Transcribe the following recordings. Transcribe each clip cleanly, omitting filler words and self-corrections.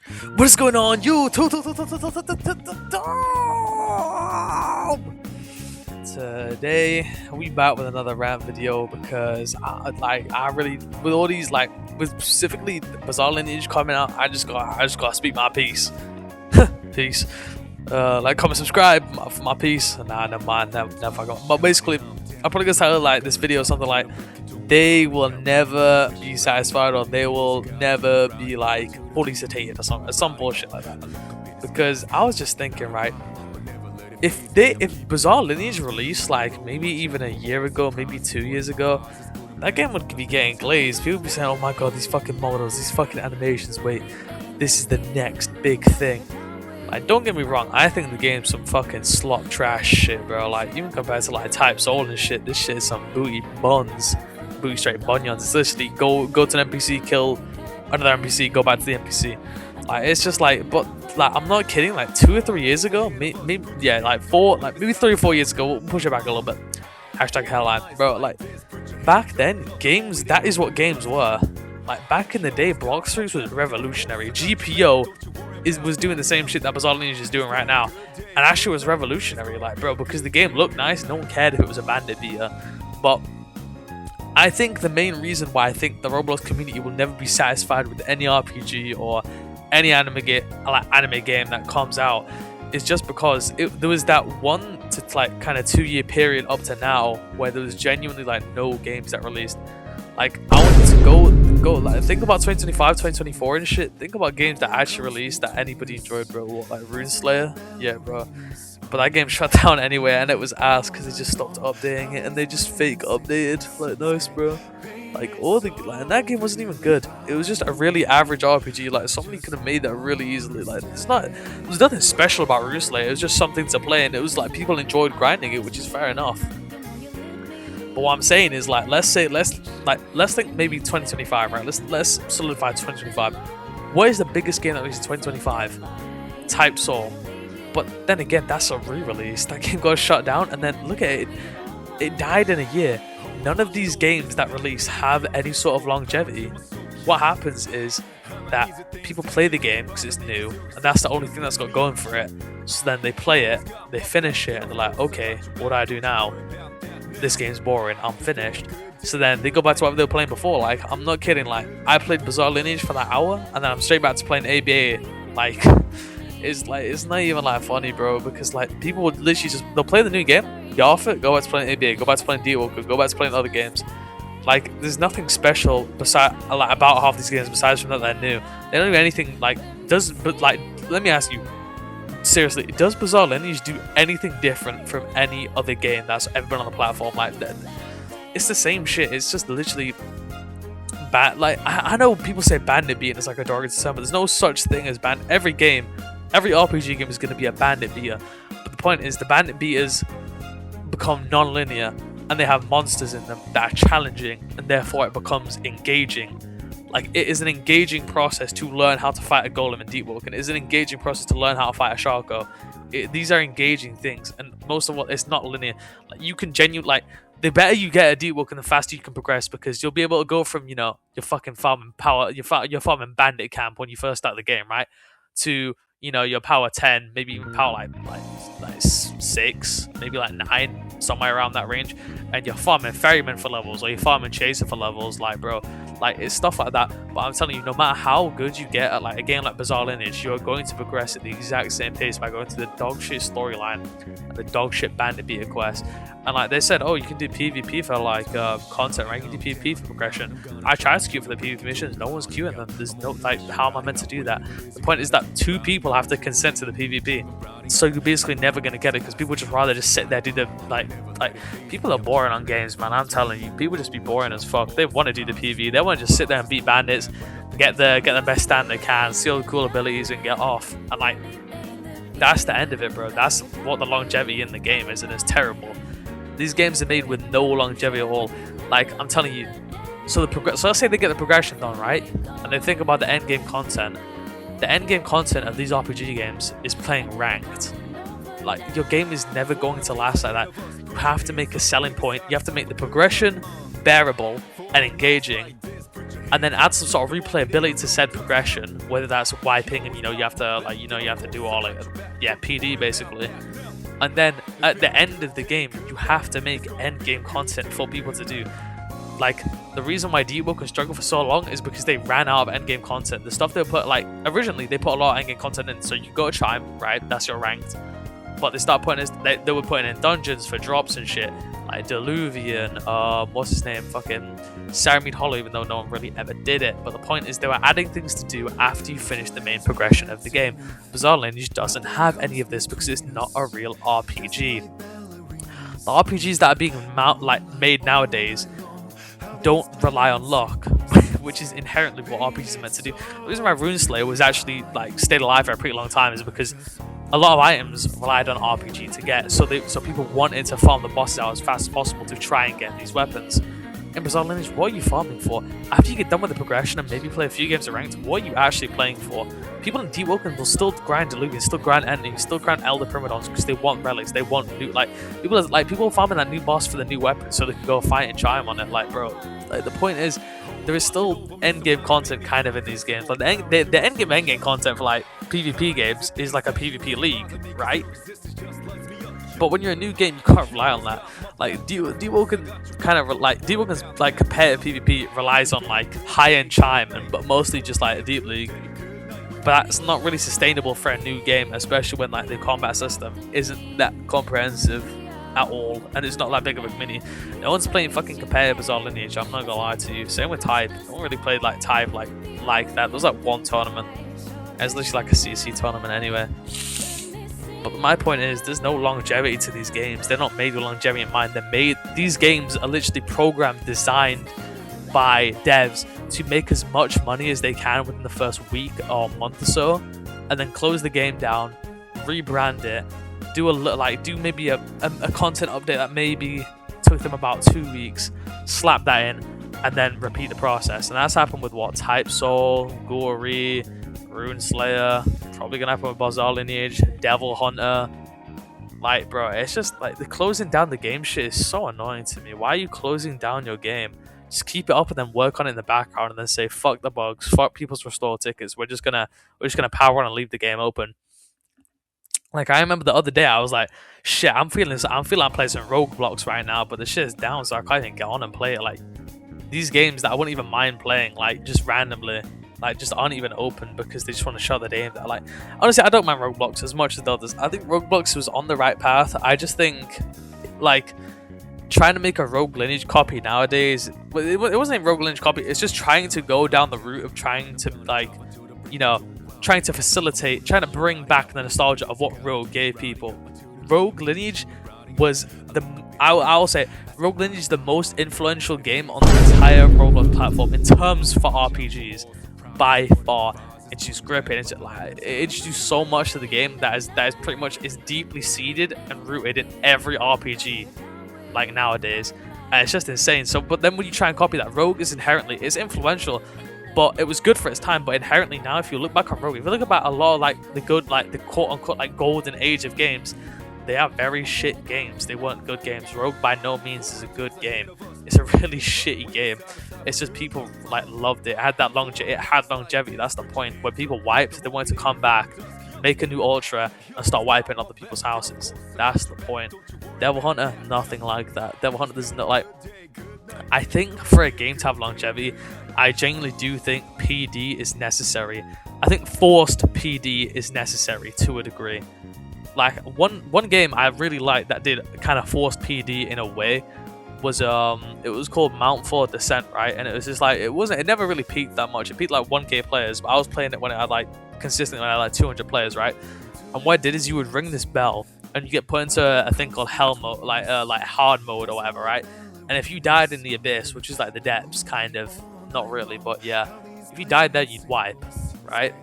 What is going on, YouTube? Today we back with another rant video because I really, with all these with specifically the Bizarre Lineage coming out, I just gotta speak my piece. Peace. Like, comment, subscribe for my piece. Nah, never mind. Never forgot. But basically, I'm probably gonna title this video something like, "They will never be satisfied," or "They will never be fully satiated," or some bullshit like that. Because I was just thinking, right? If Bizarre Lineage released maybe even a year ago, maybe 2 years ago, that game would be getting glazed. People would be saying, "Oh my god, these fucking models, these fucking animations, wait, this is the next big thing." Don't get me wrong, I think the game's some fucking slop trash shit, bro. Even compared to Type Soul and shit, this shit is some booty straight bunions. It's literally go to an NPC, kill another NPC, go back to the NPC. It's just but I'm not kidding. 2 or 3 years ago, maybe 3 or 4 years ago, we'll push it back a little bit. Hashtag Hellline, bro. Back then, that is what games were. Back in the day, block series was revolutionary. GPO was doing the same shit that Bizarre Lineage is doing right now, and that shit was revolutionary, bro, because the game looked nice. No one cared if it was a bandit beater. But I think the main reason why I think the Roblox community will never be satisfied with any RPG or any anime game that comes out is just because there was that 1 to kind of 2 year period up to now where there was genuinely no games that released. I wanted to go think about 2025, 2024 and shit. Think about games that actually released that anybody enjoyed, bro. Rune Slayer? Yeah, bro. But that game shut down anyway, and it was ass because they just stopped updating it and they just fake updated. Nice, bro. And that game wasn't even good. It was just a really average RPG. Somebody could have made that really easily. There's nothing special about Rune Slayer. It was just something to play, and it was people enjoyed grinding it, which is fair enough. But what I'm saying is let's think maybe 2025, right? Let's solidify 2025. What is the biggest game that released in 2025? Type Soul. But then again, that's a re-release. That game got shut down, and then look at it. It died in a year. None of these games that release have any sort of longevity. What happens is that people play the game because it's new, and that's the only thing that's got going for it. So then they play it, they finish it, and they're like, okay, what do I do now? This game's boring, I'm finished. So then they go back to what they were playing before. I'm not kidding. I played Bizarre Lineage for that hour, and then I'm straight back to playing ABA. It's not even funny, bro, because people would literally they'll play the new game, get off it, go back to playing ABA, go back to playing D-Walkers, go back to playing other games. There's nothing special about half these games besides from that they're new. They don't do anything let me ask you, seriously, does Bizarre Lineage do anything different from any other game that's ever been on the platform? It's the same shit. It's just literally bad. I know people say bandit beating is a derogatory term, but there's no such thing as bandit. Every RPG game is going to be a bandit beater. But the point is, the bandit beaters become non-linear, and they have monsters in them that are challenging, and therefore it becomes engaging. It is an engaging process to learn how to fight a golem in Deep Walk, and it is an engaging process to learn how to fight a Sharko. These are engaging things, and most of all, it's not linear. You can genuinely, the better you get at Deep Walk, and the faster you can progress, because you'll be able to go from, your fucking farming power, your farming bandit camp when you first start the game, right, to, your power 10, maybe even power 6, maybe 9, somewhere around that range, and you're farming ferryman for levels, or you're farming chaser for levels, bro. It's stuff like that. But I'm telling you, no matter how good you get at a game like Bizarre Lineage, you're going to progress at the exact same pace by going to the dog shit storyline and the dog shit bandit beater quest. And they said, oh, you can do PvP for content, right? You can do PvP for progression. I tried to queue for the PvP missions. No one's queuing them. There's no how am I meant to do that? The point is that 2 people have to consent to the PvP. So you're basically never gonna get it, because people just rather just sit there, do the people are boring on games, man. I'm telling you, people just be boring as fuck. They want to do the PvP. They want to just sit there and beat bandits, get the best stand they can, see all the cool abilities, and get off. And that's the end of it, bro. That's what the longevity in the game is, and it's terrible. These games are made with no longevity at all. I'm telling you. So let's say they get the progression done, right? And they think about the end game content. The end game content of these RPG games is playing ranked. Your game is never going to last like that. You have to make a selling point. You have to make the progression bearable and engaging, and then add some sort of replayability to said progression, whether that's wiping and you have to you have to do all PD basically. And then at the end of the game, you have to make end game content for people to do. Like, the reason why Deepwood can struggle for so long is because they ran out of end game content. The stuff they put, like, originally they put a lot of end game content in, so you go to Chime, right? That's your ranked. But they start putting they were putting in dungeons for drops and shit, like Diluvian, what's his name, fucking Saramid Hollow, even though no one really ever did it. But the point is, they were adding things to do after you finish the main progression of the game. Bizarre Lineage doesn't have any of this because it's not a real RPG. The RPGs that are being made nowadays don't rely on luck, which is inherently what RPGs are meant to do. The reason why Runeslayer was actually stayed alive for a pretty long time is because a lot of items relied on RPG to get, so people wanted to farm the bosses out as fast as possible to try and get these weapons. In Bizarre Lineage, what are you farming for? After you get done with the progression and maybe play a few games of ranked, what are you actually playing for? People in Deep Woken will still grind Diluvian, still grind Ending, still grind Elder Primadons because they want relics, they want loot. People farming that new boss for the new weapon so they can go fight and chime on it. The point is, there is still endgame content kind of in these games. Like the endgame content for PvP games is like a PvP league, right? But when you're a new game, you can't rely on that. Deepwoken's competitive PvP relies on high-end chime, but mostly just a deep league. But that's not really sustainable for a new game, especially when the combat system isn't that comprehensive at all, and it's not that big of a community. No one's playing fucking competitive Bizarre Lineage, I'm not gonna lie to you. Same with Type. No one really played Type like that. There was one tournament. It was literally a CC tournament anyway. But my point is, there's no longevity to these games. They're not made with longevity in mind. These games are literally programmed, designed by devs to make as much money as they can within the first week or month or so, and then close the game down, rebrand it, do maybe a content update that maybe took them about 2 weeks, slap that in, and then repeat the process. And that's happened with Type Soul, Gory, Runeslayer, probably gonna happen with Bizarre Lineage, Devil Hunter. Bro, it's just the closing down the game shit is so annoying to me. Why are you closing down your game? Just keep it up and then work on it in the background and then say fuck the bugs, fuck people's restore tickets. We're just gonna power on and leave the game open. I remember the other day I was like, shit, I'm feeling I'm playing some Roblox right now, but the shit is down, so I can't even get on and play it. These games that I wouldn't even mind playing, just randomly, just aren't even open because they just want to shut the game. Honestly, I don't mind Roblox as much as the others. I think Roblox was on the right path. I just think trying to make a Rogue Lineage copy nowadays, it wasn't a Rogue Lineage copy, it's just trying to go down the route of trying to trying to facilitate, trying to bring back the nostalgia of what Rogue gave people. Rogue Lineage was I'll say Rogue Lineage is the most influential game on the entire Roblox platform in terms for RPGs by far. Introduced gripping, it introduced so much to the game that is pretty much is deeply seated and rooted in every RPG nowadays. And it's just insane. So, but then when you try and copy that, Rogue is it's influential, but it was good for its time. But inherently now, if you look back on Rogue, if you look about a lot of the good, the quote unquote golden age of games, they are very shit games. They weren't good games. Rogue by no means is a good game. It's a really shitty game. It's just people loved it. It had longevity. That's the point. When people wiped, they wanted to come back, make a new Ultra, and start wiping other people's houses. That's the point. Devil Hunter, nothing like that. Devil Hunter, there's no I think for a game to have longevity, I genuinely do think PD is necessary. I think forced PD is necessary to a degree. One game I really liked that did kind of forced PD in a way was it was called Mountford Descent, right? And it was just it never really peaked that much. It peaked 1k players, but I was playing it when it had consistently when I had 200 players, right? And what it did is you would ring this bell and you get put into a thing called hell mode, hard mode or whatever, right? And if you died in the abyss, which is the depths, kind of, not really, but yeah, if you died there, you'd wipe, right?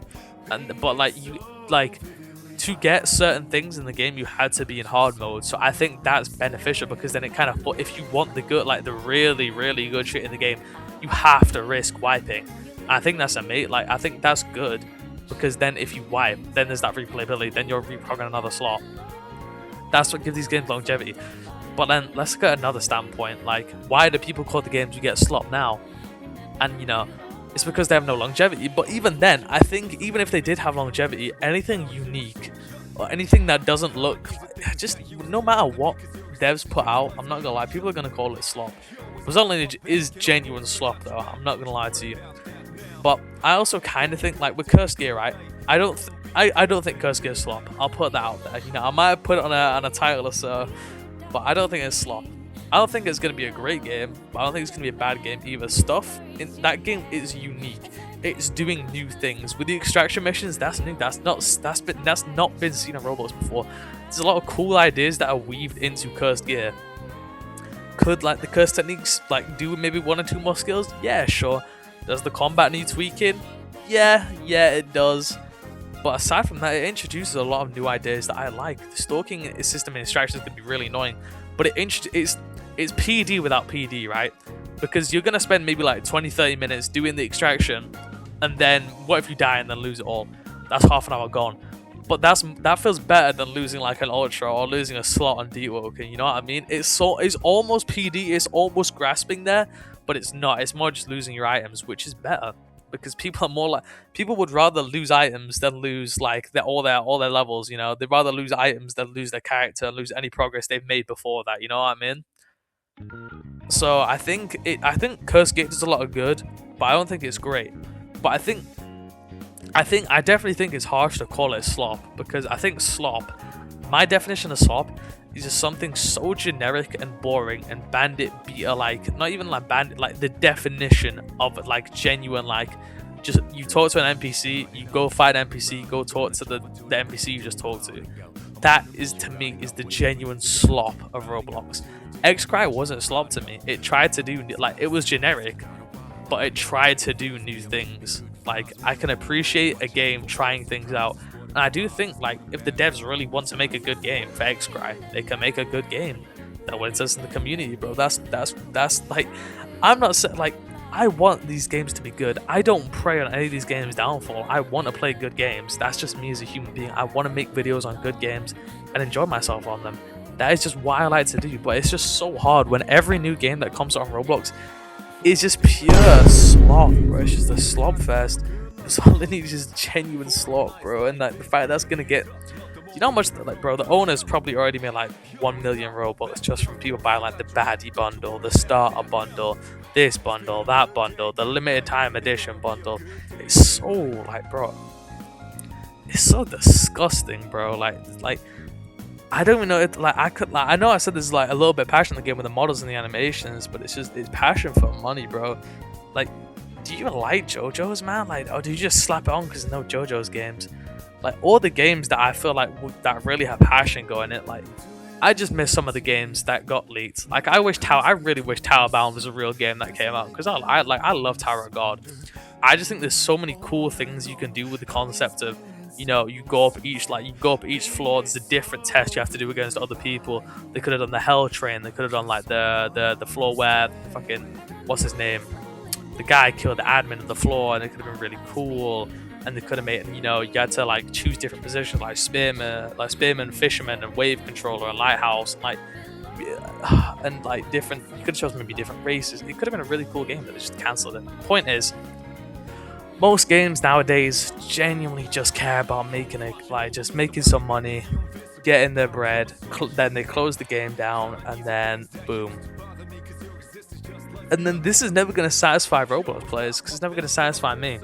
To get certain things in the game, you had to be in hard mode. So I think that's beneficial because then it kind of, if you want the good, the really, really good shit in the game, you have to risk wiping. And I think that's amazing. I think that's good because then if you wipe, then there's that replayability. Then you're reprogramming another slot. That's what gives these games longevity. But then let's look at another standpoint. Why do people call the games you get slop now? And it's because they have no longevity. But even then, I think even if they did have longevity, anything unique or anything that doesn't look, just no matter what devs put out, I'm not gonna lie, people are gonna call it slop. Bizarre Lineage is genuine slop though, I'm not gonna lie to you. But I also kind of think, like with Cursed Gear, right? I don't think Cursed Gear is slop. I'll put that out there. You know, I might have put it on a title or so, but I don't think it's slop. I don't think it's gonna be a great game, but I don't think it's gonna be a bad game either. Stuff in that game is unique. It's doing new things with the extraction missions. That's new. That's not been seen on Roblox before. There's a lot of cool ideas that are weaved into Cursed Gear. Could like the curse techniques like do maybe 1 or 2 more skills? Yeah, sure. Does the combat need tweaking? Yeah, it does. But aside from that, it introduces a lot of new ideas that I like. The stalking system and extraction is going to be really annoying, but it's PD without PD, right? Because you're going to spend maybe like 20-30 minutes doing the extraction, and then what if you die and then lose it all? That's half an hour gone. But that feels better than losing like an ultra or losing a slot on Deepwoken, you know what I mean? It's almost PD, it's almost grasping there, but it's not. It's more just losing your items, which is better. Because people are more like, people would rather lose items than lose like all their levels, you know. They'd rather lose items than lose their character and lose any progress they've made before that, you know what I mean? So I think Cursed Gate does a lot of good, but I don't think it's great. But I definitely think it's harsh to call it slop, because I think slop, my definition of slop is just something so generic and boring and bandit beater like, not even like bandit, like the definition of like genuine, like just you talk to an NPC, you go fight an NPC, go talk to the NPC you just talked to. That is, to me, is the genuine slop of Roblox. X-Cry wasn't slop to me. It tried to do, like, it was generic, but it tried to do new things. Like, I can appreciate a game trying things out. And I do think, like, if the devs really want to make a good game for X-Cry, they can make a good game that wins us in the community, bro. That's like, I'm not saying, like, I want these games to be good. I don't pray on any of these games' downfall. I want to play good games. That's just me as a human being. I want to make videos on good games and enjoy myself on them. That is just what I like to do. But it's just so hard when every new game that comes out on Roblox is just pure slop, bro. It's just a slop fest. It's all it needs is genuine slop, bro. And like the fact that's gonna get, you know how much, like, bro, the owners probably already made like 1 million Robux just from people buying like the baddie bundle, the starter bundle, this bundle, that bundle, the limited time edition bundle. It's so, like, bro, it's so disgusting, bro. Like I don't even know if, like, I know I said there's like a little bit of passion in the game with the models and the animations, but it's passion for money, bro. Like, do you even like JoJo's, man? Like, or do you just slap it on because there's no JoJo's games? Like, all the games that I feel like that really have passion going in it, like, I just miss some of the games that got leaked. Like, I really wish Tower Bound was a real game that came out, because I love Tower of God. I just think there's so many cool things you can do with the concept of, you know, you go up each floor. There's a different test you have to do against other people. They could have done the Hell Train. They could have done like the floor where fucking, what's his name, the guy killed the admin of the floor, and it could have been really cool. And they could have made, you know, you had to like choose different positions, like spearman, fisherman, and wave controller, and lighthouse, and like different. You could have chosen maybe different races. It could have been a really cool game, but they just cancelled it. Point is, most games nowadays genuinely just care about making it, like, just making some money, getting their bread. Then they close the game down, and then boom. And then this is never going to satisfy Roblox players, because it's never going to satisfy me.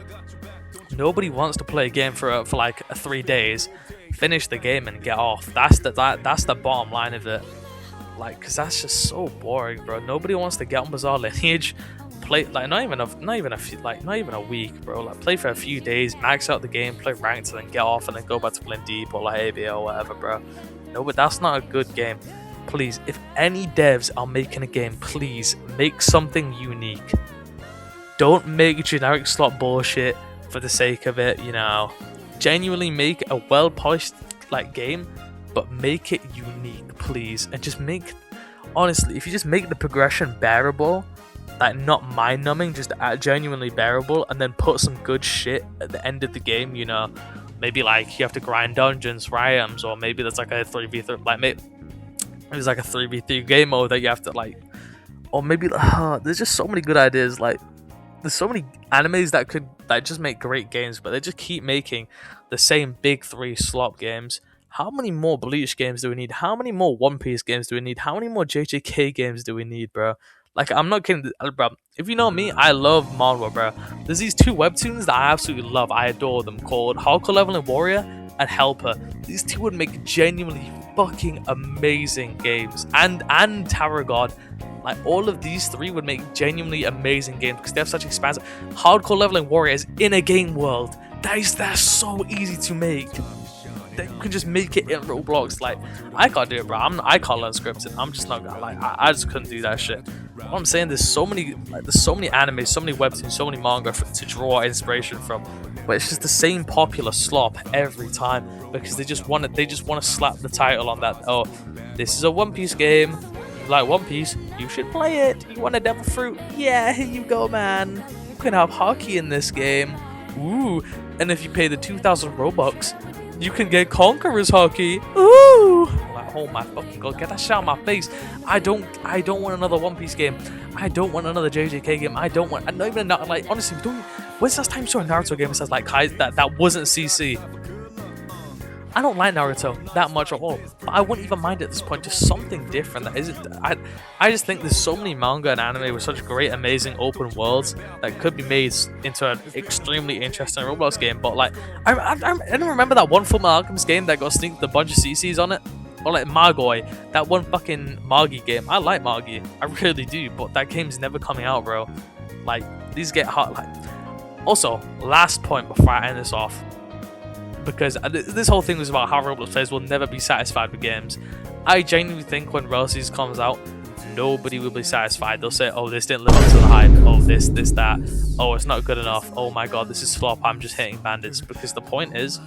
Nobody wants to play a game for like 3 days, finish the game and get off. That's the bottom line of it. Like, cause that's just so boring, bro. Nobody wants to get on Bizarre Lineage, play like not even a week, bro. Like, play for a few days, max out the game, play ranked, and then get off, and then go back to playing Deep or like ABO or whatever, bro. No, but that's not a good game. Please, if any devs are making a game, please make something unique. Don't make generic slot bullshit for the sake of it, you know. Genuinely make a well-polished like game, but make it unique, please. And just make, honestly, if you just make the progression bearable, like not mind-numbing, just genuinely bearable, and then put some good shit at the end of the game, you know. Maybe like you have to grind dungeons for items, or maybe there's like a 3v3, like maybe there's like a 3v3 game mode that you have to like, or maybe there's just so many good ideas. Like, there's so many animes that just make great games, but they just keep making the same big three slop games. How many more Bleach games do we need? How many more One Piece games do we need? How many more JJK games do we need, bro? Like, I'm not kidding, bro. If you know me, I love manga, bro. There's these two webtoons that I absolutely love. I adore them, called Hardcore Leveling Warrior and Helper. These two would make genuinely fucking amazing games. And Tower God. Like, all of these three would make genuinely amazing games because they have such expansive. Hardcore Leveling Warrior is in a game world. That's so easy to make. That you can just make it in Roblox. Like, I can't do it, bro. I can't learn scripting. I'm just not gonna, like, I just couldn't do that shit. What I'm saying, there's so many animes, so many webtoons, so many manga to draw inspiration from, but it's just the same popular slop every time because they just want to slap the title on that. Oh, this is a One Piece game. You like One Piece? You should play it. You want a devil fruit? Yeah, here you go, man. You can have hockey in this game. Ooh, and if you pay the 2,000 Robux, you can get Conqueror's hockey. Ooh. Like, oh my fucking god, get that shit out of my face. I don't want another One Piece game. I don't want another JJK game. I don't want, not even, like, honestly, when's the last time you saw a Naruto game that says, like, that wasn't CC? I don't like Naruto that much at all, but I wouldn't even mind at this point. Just something different that isn't. I just think there's so many manga and anime with such great, amazing open worlds that could be made into an extremely interesting Roblox game. But like, I don't remember that one Fullmetal Alchemist game that got sneaked a bunch of CCs on it, or like Magoi, that one fucking Magi game. I like Magi, I really do, but that game's never coming out, bro. Like, these get hot. Like, also, last point before I end this off. Because this whole thing was about how Roblox players will never be satisfied with games. I genuinely think when Releases comes out, nobody will be satisfied. They'll say, oh, this didn't live up to the hype. Oh, this, that. Oh, it's not good enough. Oh my god, this is flop. I'm just hitting bandits. Because the point is,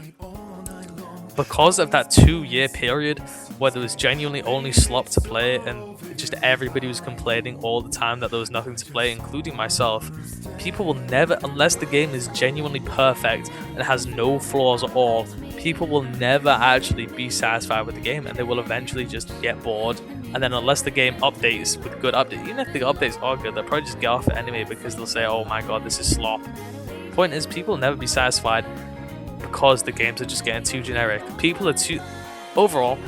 because of that 2-year period where there was genuinely only slop to play and just everybody was complaining all the time that there was nothing to play, including myself, people will never, unless the game is genuinely perfect and has no flaws at all, people will never actually be satisfied with the game, and they will eventually just get bored. And then unless the game updates with good updates, even if the updates are good, they'll probably just get off it anyway because they'll say, oh my god, this is slop. Point is, people will never be satisfied because the games are just getting too generic. People are too... Overall,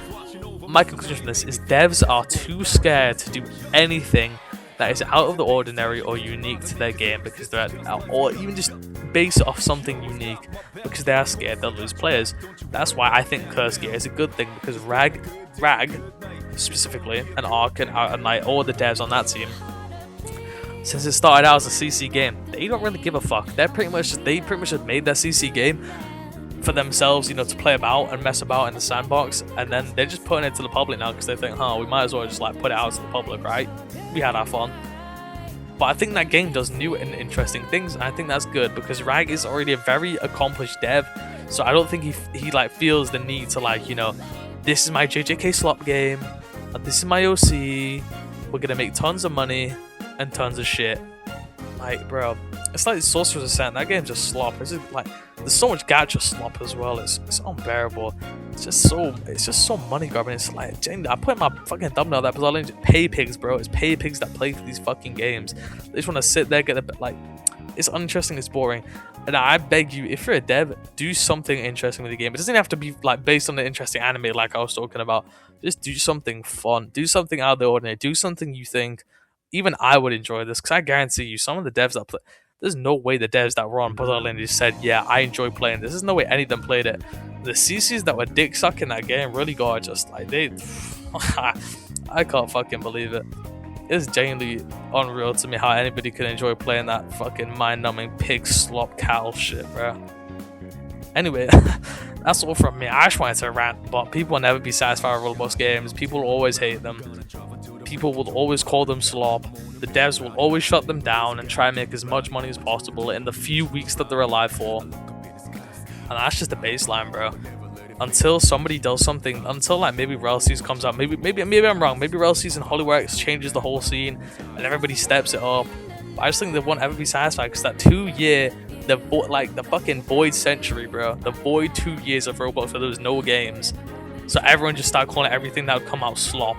my conclusion from this is devs are too scared to do anything that is out of the ordinary or unique to their game because they're or even just base it off something unique because they are scared they'll lose players. That's why I think Curse Gear is a good thing, because Rag specifically, and Ark and like all the devs on that team, since it started out as a CC game, they don't really give a fuck. They pretty much just made their CC game for themselves, you know, to play about and mess about in the sandbox, and then they're just putting it to the public now because they think, oh, we might as well just like put it out to the public, right? We had our fun. But I think that game does new and interesting things, and I think that's good because Rag is already a very accomplished dev, so I don't think he like feels the need to, like, you know, this is my JJK slop game, this is my OC, we're gonna make tons of money and tons of shit. Like, bro, it's like Sorcerer's Ascent. That game's just slop. It's just like, there's so much gacha slop as well. It's unbearable. It's just so money grabbing. It's like, I put in my fucking thumbnail that bizarre link. Pay pigs, bro. It's pay pigs that play for these fucking games. They just want to sit there, get a bit, like, it's uninteresting, it's boring. And I beg you, if you're a dev, do something interesting with the game. It doesn't have to be like based on an interesting anime like I was talking about. Just do something fun. Do something out of the ordinary. Do something you think even I would enjoy this, because I guarantee you, some of the devs that play, there's no way the devs that were on Puzzle just said, yeah, I enjoy playing this. There's no way any of them played it. The CCs that were dick sucking that game really got just like, they, I can't fucking believe it. It's genuinely unreal to me how anybody can enjoy playing that fucking mind-numbing pig slop cattle shit, bro. Anyway, that's all from me. I just wanted to rant, but people will never be satisfied with Roblox games. People will always hate them. People will always call them slop. The devs will always shut them down and try and make as much money as possible in the few weeks that they're alive for. And that's just the baseline, bro. Until somebody does something, until like maybe Releases comes out, maybe I'm wrong, maybe Releases and Hollywworks changes the whole scene and everybody steps it up. But I just think they won't ever be satisfied, because that 2-year, the fucking void century, bro, the void 2 years of Roblox where there was no games, so everyone just started calling everything that would come out slop.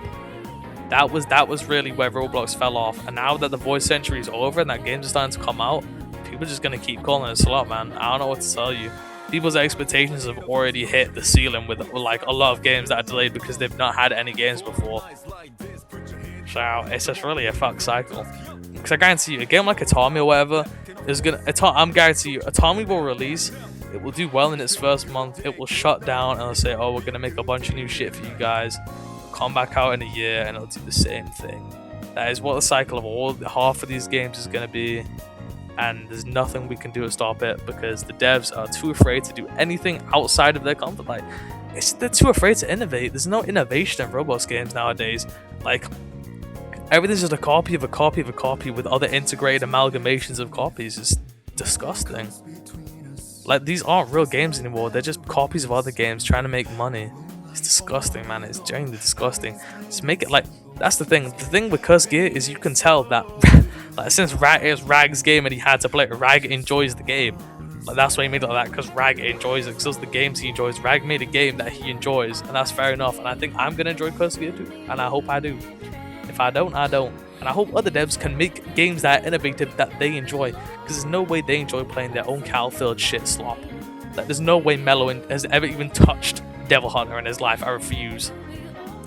That was really where Roblox fell off. And now that the void century is over and that games are starting to come out, people are just gonna keep calling it a slot, man. I don't know what to tell you. People's expectations have already hit the ceiling with like a lot of games that are delayed because they've not had any games before. So it's just really a fuck cycle. Because I guarantee you, a game like Atami or whatever is gonna. I'm guarantee you, Atami will release. It will do well in its first month. It will shut down and it'll say, "Oh, we're gonna make a bunch of new shit for you guys." Come back out in a year and it'll do the same thing. That is what the cycle of all half of these games is gonna be. And there's nothing we can do to stop it because the devs are too afraid to do anything outside of their comfort. Like, they're too afraid to innovate. There's no innovation in Roblox games nowadays. Like, everything's just a copy of a copy of a copy with other integrated amalgamations of copies. It's disgusting. Like, these aren't real games anymore. They're just copies of other games trying to make money. It's disgusting, man. It's genuinely disgusting. Just make it like, that's the thing. The thing with Cursed Gear is you can tell that like, since it's Rag's game and he had to play it, Rag enjoys the game. Like, that's why he made it like that, because Rag enjoys it. Because those are the games he enjoys. Rag made a game that he enjoys, and that's fair enough. And I think I'm gonna enjoy Cursed Gear too, and I hope I do. If I don't, I don't. And I hope other devs can make games that are innovative that they enjoy, because there's no way they enjoy playing their own cal-filled shit slop. Like, there's no way Mellow has ever even touched Devil Hunter in his life. I refuse.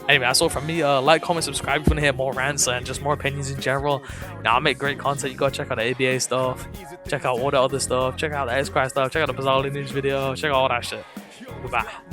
Anyway, that's all from me. Like, comment, subscribe if you want to hear more rants and just more opinions in general. Now, I make great content. You gotta check out the ABA stuff, check out all the other stuff, check out the X-Cry stuff, check out the Bizarre Lineage video, check out all that shit. Goodbye.